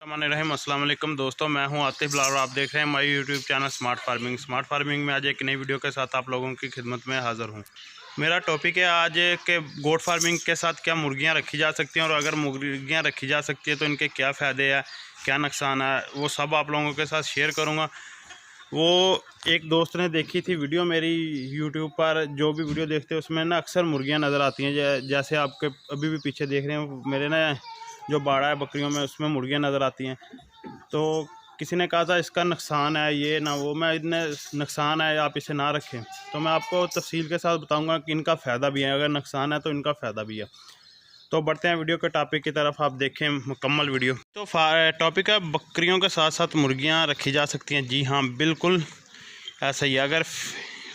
अस्सलाम वालेकुम दोस्तों, मैं हूं आतिफ लाल और आप देख रहे हैं हमारी यूट्यूब चैनल स्मार्ट फार्मिंग में आज एक नई वीडियो के साथ आप लोगों की खिदमत में हाज़िर हूं। मेरा टॉपिक है आज के गोट फार्मिंग के साथ क्या मुर्गियां रखी जा सकती हैं और अगर मुर्गियां रखी जा सकती है तो इनके क्या फ़ायदे हैं, क्या नुकसान है, वो सब आप लोगों के साथ शेयर करूँगा। वो एक दोस्त ने देखी थी वीडियो मेरी यूट्यूब पर, जो भी वीडियो देखते हैं उसमें ना अक्सर मुर्गियाँ नज़र आती हैं। जैसे आपके अभी भी पीछे देख रहे हैं मेरे ना जो बाड़ा है बकरियों में, उसमें मुर्गियाँ नज़र आती हैं। तो किसी ने कहा था इसका नुकसान है, ये ना वो, मैं इतने नुकसान है आप इसे ना रखें। तो मैं आपको तफसील के साथ बताऊंगा कि इनका फ़ायदा भी है, अगर नुकसान है तो इनका फ़ायदा भी है। तो बढ़ते हैं वीडियो के टॉपिक की तरफ, आप देखें मुकम्मल वीडियो। तो टॉपिक है बकरियों के साथ साथ मुर्गियाँ रखी जा सकती हैं। जी हाँ, बिल्कुल ऐसा ही। अगर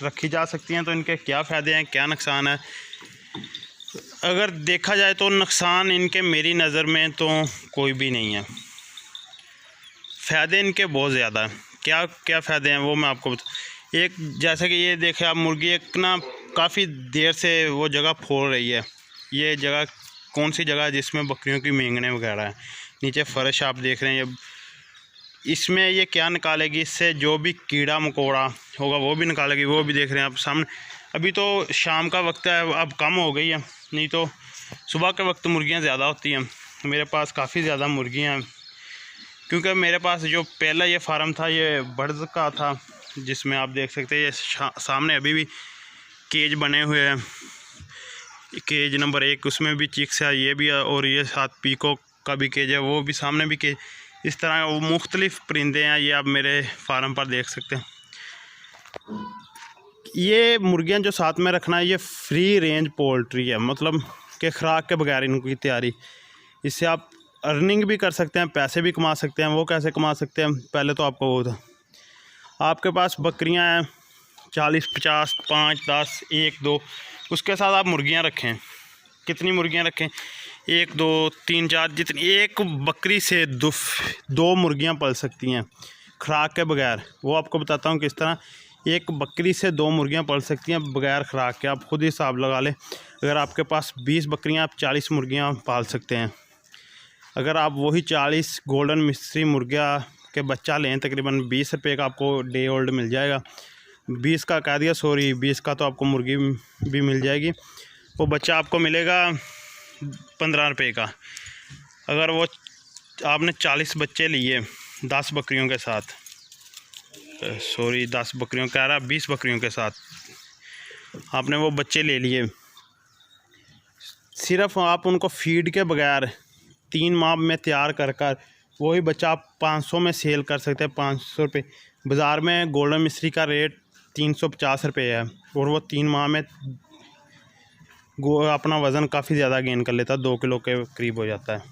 रखी जा सकती हैं तो इनके क्या फ़ायदे हैं, क्या नुकसान है। अगर देखा जाए तो नुकसान इनके मेरी नज़र में तो कोई भी नहीं है, फ़ायदे इनके बहुत ज़्यादा हैं। क्या क्या फ़ायदे हैं वो मैं आपको एक जैसे कि ये देखें आप, मुर्गी एक ना काफ़ी देर से वो जगह फोड़ रही है। ये जगह कौन सी जगह है जिसमें बकरियों की मेंगने वगैरह है। नीचे फर्श आप देख रहे हैं, ये इसमें ये क्या निकालेगी, इससे जो भी कीड़ा मकोड़ा होगा वो भी निकालेगी। वो भी देख रहे हैं आप सामने। अभी तो शाम का वक्त है, अब कम हो गई है, नहीं तो सुबह के वक्त मुर्गियाँ ज़्यादा होती हैं। मेरे पास काफ़ी ज़्यादा मुर्गियाँ हैं, क्योंकि मेरे पास जो पहला ये फार्म था ये बर्ड्स का था, जिसमें आप देख सकते हैं ये सामने अभी भी केज बने हुए हैं। केज नंबर 1 उसमें भी चिक्स है, ये भी है, और ये साथ पीकॉक का भी केज है, वो भी सामने भी केज। इस तरह वो मुख्तलिफ परिंदे हैं, ये आप मेरे फार्म पर देख सकते हैं। ये मुर्गियां जो साथ में रखना है ये फ्री रेंज पोल्ट्री है, मतलब कि खुराक के बगैर इनकी तैयारी। इससे आप अर्निंग भी कर सकते हैं, पैसे भी कमा सकते हैं। वो कैसे कमा सकते हैं, पहले तो आपको वो था, आपके पास बकरियां हैं 40, 50, 5, 10, 1, 2, उसके साथ आप मुर्गियां रखें। कितनी मुर्गियां रखें, 1, 2, 3, 4, जितनी एक बकरी से दो मुर्गियां पल सकती हैं खुराक के बगैर। वो आपको बताता हूँ किस तरह। एक बकरी से 2 मुर्गियां पल सकती हैं बगैर खुराक के। आप खुद ही हिसाब लगा लें, अगर आपके पास 20 बकरियां, आप 40 मुर्गियां पाल सकते हैं। अगर आप वही 40 गोल्डन मिस्री मुर्गिया के बच्चा लें, तकरीबन 20 रुपये का आपको डे ओल्ड मिल जाएगा। 20 का कह दिया, सॉरी 20 का तो आपको मुर्गी भी मिल जाएगी। वो बच्चा आपको मिलेगा 15 रुपये का। अगर वो आपने 40 बच्चे लिए 10 बकरियों के साथ, सॉरी 10 बकरियों कह रहा, 20 बकरियों के साथ आपने वो बच्चे ले लिए, सिर्फ आप उनको फीड के बगैर 3 माह में तैयार कर वही बच्चा आप 500 में सेल कर सकते हैं। 500 रुपये बाज़ार में गोल्डन मिस्री का रेट 350 रुपये है, और वो 3 माह में अपना वज़न काफ़ी ज़्यादा गेन कर लेता है, 2 किलो के करीब हो जाता है।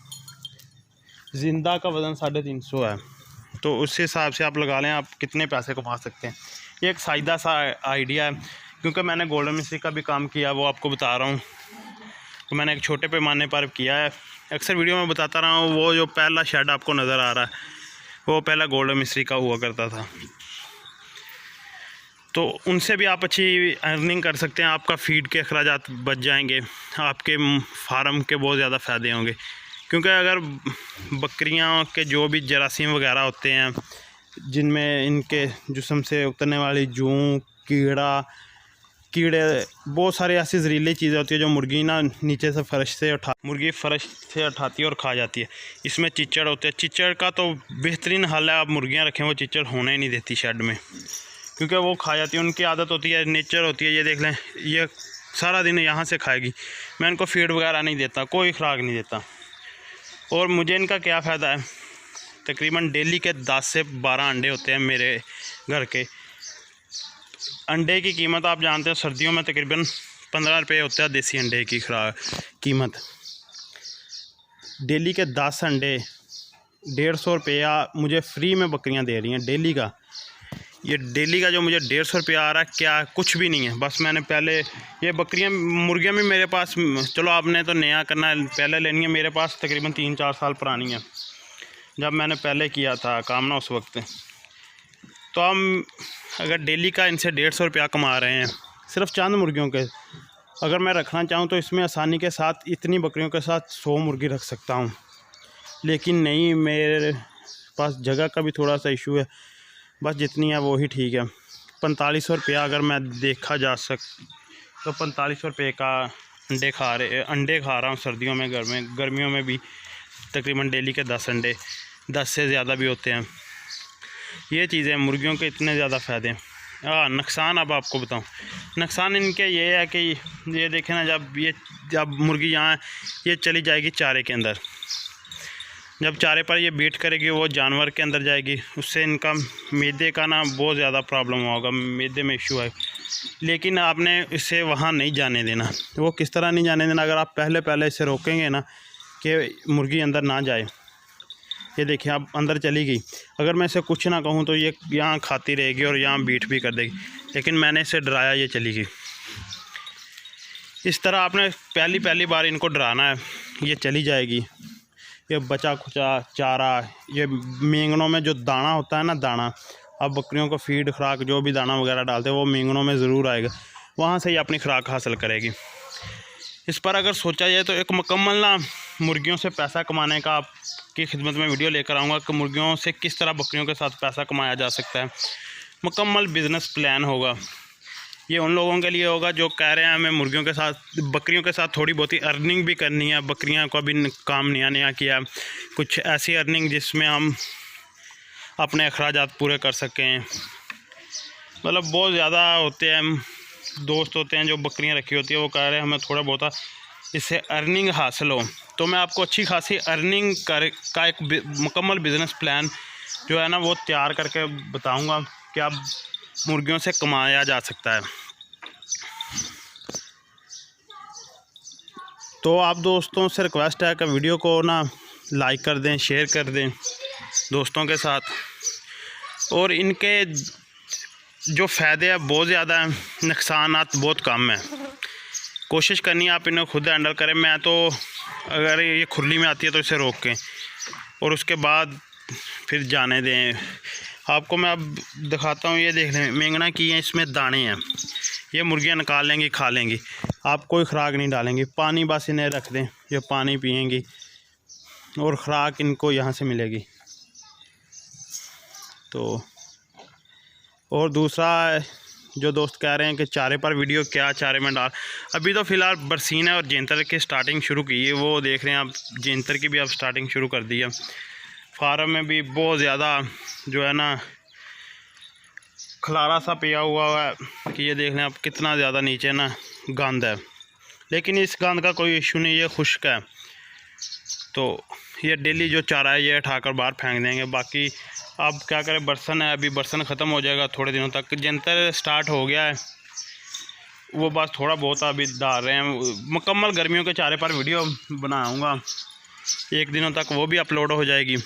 ज़िंदा का वज़न 350 है, तो उस हिसाब से आप लगा लें आप कितने पैसे कमा सकते हैं। ये एक साइदा सा आइडिया है, क्योंकि मैंने गोल्डन मिस्री का भी काम किया, वो आपको बता रहा हूँ। तो मैंने एक छोटे पैमाने पर किया है, अक्सर वीडियो में बताता रहा हूँ। वो जो पहला शेड आपको नज़र आ रहा है वो पहला गोल्डन मिस्री का हुआ करता था, तो उनसे भी आप अच्छी अर्निंग कर सकते हैं। आपका फीड के अखराजात बच जाएंगे, आपके फार्म के बहुत ज़्यादा फ़ायदे होंगे। क्योंकि अगर बकरियां के जो भी जरासीम वगैरह होते हैं, जिनमें इनके जिस्म से उतरने वाली जूं, कीड़े, बहुत सारी ऐसी जहरीली चीज़ें होती है जो मुर्गी ना नीचे से फर्श से उठाती है और खा जाती है। इसमें चिचड़ होते हैं, चिचड़ का तो बेहतरीन हल है, आप मुर्गियां रखें, वो चिचड़ होने ही नहीं देती शेड में, क्योंकि वो खा जाती है। उनकी आदत होती है, नेचर होती है। ये देख लें, ये सारा दिन यहाँ से खाएगी। मैं इनको फीड वगैरह नहीं देता, कोई खुराक नहीं देता। और मुझे इनका क्या फ़ायदा है, तकरीबन डेली के 10 से 12 अंडे होते हैं मेरे घर के। अंडे की कीमत आप जानते हैं, सर्दियों में तकरीबन 15 रुपये होता है देसी अंडे की कीमत। डेली के 10 अंडे 150 रुपया मुझे फ्री में बकरियां दे रही हैं डेली का। ये डेली का जो मुझे 150 रुपया आ रहा है, क्या कुछ भी नहीं है। बस मैंने पहले ये बकरियां मुर्गियां भी मेरे पास, चलो आपने तो नया करना है, पहले लेनी है। मेरे पास तकरीबन 3-4 साल पुरानी है, जब मैंने पहले किया था काम ना उस वक्त। तो हम अगर डेली का इनसे 150 रुपया कमा रहे हैं सिर्फ चंद मुर्गियों के, अगर मैं रखना चाहूँ तो इसमें आसानी के साथ इतनी बकरियों के साथ 100 मुर्गी रख सकता हूँ। लेकिन नहीं, मेरे पास जगह का भी थोड़ा सा इशू है। बस जितनी है वो ही ठीक है। 4500 रुपया अगर मैं देखा जा तो 4500 रुपये का अंडे खा रहा हूँ सर्दियों में। गर्मियों में भी तकरीबन डेली के 10 अंडे, 10 से ज़्यादा भी होते हैं। ये चीज़ें मुर्गियों के इतने ज़्यादा फ़ायदे हैं। नुकसान अब आपको बताऊं। नुकसान इनके ये है कि ये देखें ना, जब मुर्गी यहाँ ये चली जाएगी चारे के अंदर, जब चारे पर ये बीट करेगी वो जानवर के अंदर जाएगी, उससे इनका मैदे का ना बहुत ज़्यादा प्रॉब्लम होगा, मैदे में इशू है। लेकिन आपने इसे वहाँ नहीं जाने देना। वो किस तरह नहीं जाने देना? अगर आप पहले इसे रोकेंगे ना कि मुर्गी अंदर ना जाए। ये देखिए अब अंदर चली गई। अगर मैं इसे कुछ ना कहूँ तो ये यहाँ खाती रहेगी और यहाँ बीट भी कर देगी, लेकिन मैंने इसे डराया, ये चली गई। इस तरह आपने पहली बार इनको डराना है, ये चली जाएगी। ये बचा खुचा चारा, ये मेंगनों में जो दाना होता है ना, दाना अब बकरियों को फीड खुराक जो भी दाना वगैरह डालते हैं वो मेंगनों में ज़रूर आएगा, वहाँ से ही अपनी खुराक हासिल करेगी। इस पर अगर सोचा जाए तो एक मुकम्मल ना मुर्गियों से पैसा कमाने का आपकी खिदमत में वीडियो लेकर आऊँगा कि मुर्गियों से किस तरह बकरियों के साथ पैसा कमाया जा सकता है। मुकम्मल बिज़नेस प्लान होगा। ये उन लोगों के लिए होगा जो कह रहे हैं हमें मुर्गियों के साथ, बकरियों के साथ थोड़ी बहुत ही अर्निंग भी करनी है, बकरियां को भी काम नया किया, कुछ ऐसी अर्निंग जिसमें हम अपने अखराजात पूरे कर सकें। मतलब बहुत ज़्यादा होते हैं दोस्त होते हैं जो बकरियां रखी होती है, वो कह रहे हैं हमें थोड़ा बहुत इससे अर्निंग हासिल हो। तो मैं आपको अच्छी खासी अर्निंग का एक मुकम्मल बिज़नेस प्लान जो है ना वो तैयार करके बताऊँगा कि अब मुर्गियों से कमाया जा सकता है। तो आप दोस्तों से रिक्वेस्ट है कि वीडियो को ना लाइक कर दें, शेयर कर दें दोस्तों के साथ। और इनके जो फ़ायदे हैं बहुत ज़्यादा हैं, नुकसानात बहुत कम हैं। कोशिश करनी है आप इन्हें खुद हैंडल करें। मैं तो अगर ये खुरली में आती है तो इसे रोक के और उसके बाद फिर जाने दें। आपको मैं अब दिखाता हूँ। ये देख लें, मेंगना की हैं, इसमें दाने हैं, ये मुर्गियाँ निकाल लेंगी, खा लेंगी। आप कोई खुराक नहीं डालेंगी, पानी बस इन्हें रख दें, ये पानी पिएंगी और खुराक इनको यहाँ से मिलेगी। तो और दूसरा जो दोस्त कह रहे हैं कि चारे पर वीडियो क्या चारे में डाल, अभी तो फ़िलहाल बरसीन है और जेंतर की स्टार्टिंग शुरू की है, वो देख रहे हैं आप। जेंतर की भी अब स्टार्टिंग शुरू कर दी है। फार्म में भी बहुत ज़्यादा जो है ना खलारा सा पिया हुआ है कि ये देख लें आप कितना ज़्यादा नीचे ना गंद है। लेकिन इस गंद का कोई इशू नहीं, ये खुश्क है। तो ये डेली जो चारा है ये उठाकर बाहर फेंक देंगे। बाकी अब क्या करें, बरसन है, अभी बरसन ख़त्म हो जाएगा थोड़े दिनों तक। जंतर स्टार्ट हो गया है, वो बस थोड़ा बहुत अभी डाल रहे हैं। मुकम्मल गर्मियों के चारे पर वीडियो बनाऊंगा, एक दिनों तक वो भी अपलोड हो जाएगी।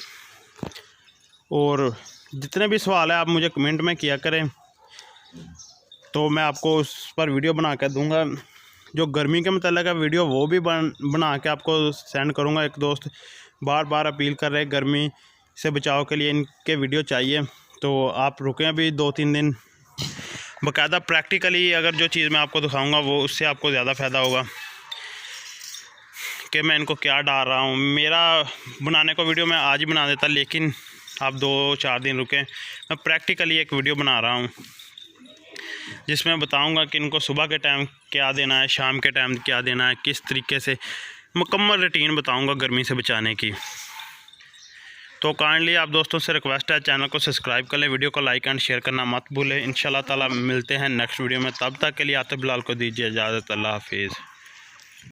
और जितने भी सवाल है आप मुझे कमेंट में किया करें, तो मैं आपको उस पर वीडियो बना कर दूँगा। जो गर्मी के मतलब का वीडियो वो भी बना के आपको सेंड करूँगा। एक दोस्त बार अपील कर रहे गर्मी से बचाव के लिए इनके वीडियो चाहिए, तो आप रुकें अभी 2-3 दिन। बाकायदा प्रैक्टिकली अगर जो चीज़ मैं आपको दिखाऊंगा वो उससे आपको ज़्यादा फ़ायदा होगा कि मैं इनको क्या डाल रहा हूँ। मेरा बनाने को वीडियो मैं आज ही बना देता, लेकिन आप 2-4 दिन रुकें। मैं प्रैक्टिकली एक वीडियो बना रहा हूँ जिसमें बताऊँगा कि इनको सुबह के टाइम क्या देना है, शाम के टाइम क्या देना है, किस तरीके से मुकम्मल रूटीन बताऊँगा गर्मी से बचाने की। तो काइंडली आप दोस्तों से रिक्वेस्ट है, चैनल को सब्सक्राइब कर लें, वीडियो को लाइक एंड शेयर करना मत भूलें। इंशाल्लाह ताला मिलते हैं नेक्स्ट वीडियो में। तब तक के लिए आतिफ बिलाल को दीजिए इजाज़त। अल्लाह हाफिज़।